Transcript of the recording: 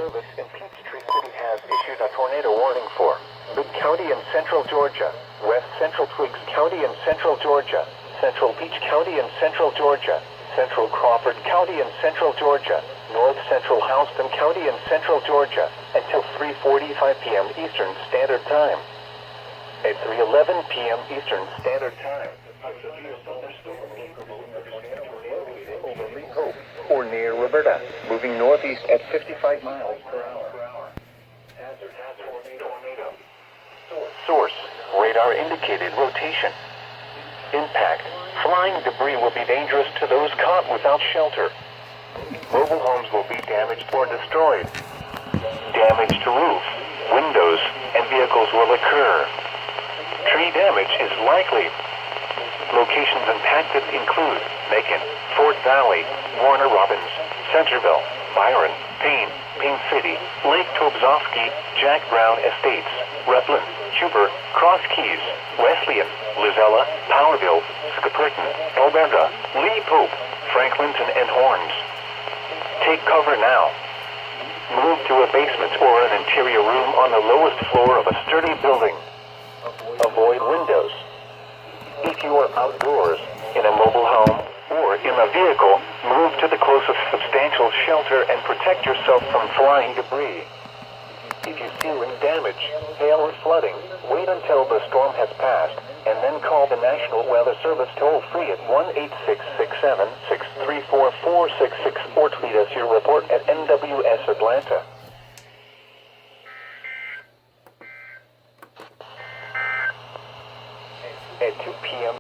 Service in Peachtree City has issued a tornado warning for Bibb County and Central Georgia, West Central Twiggs County and Central Georgia, Central Beach County and Central Georgia, Central Crawford County and Central Georgia, North Central Houston County and Central Georgia, until 3:45 p.m. Eastern Standard Time. At 3:11 p.m. Eastern Standard Time, a severe thunderstorm over Lee Hope or near Roberta, moving northeast at 55 miles per hour. Hazard tornado. Source, radar indicated rotation. Impact, flying debris will be dangerous to those caught without shelter. Mobile homes will be damaged or destroyed. Damage to roof, windows, and vehicles will occur. Tree damage is likely. Locations impacted include Macon, Fort Valley, Warner Robins, Centerville, Byron, Payne, Payne City, Lake Tobzowski, Jack Brown Estates, Rutland, Huber, Cross Keys, Wesleyan, Lizella, Powerville, Skipperton, Alberta, Lee Pope, Franklinton, and Horns. Take cover now. Move to a basement or an interior room on the lowest floor of a sturdy building. Avoid windows. If you are outdoors, in a mobile home, or in a vehicle, move to the closest substantial shelter and protect yourself from flying debris. If you see wind damage, hail, or flooding, wait until the storm has passed, and then call the National Weather Service toll-free at 1-866-7-634-466 or tweet us your report at NWS Atlanta.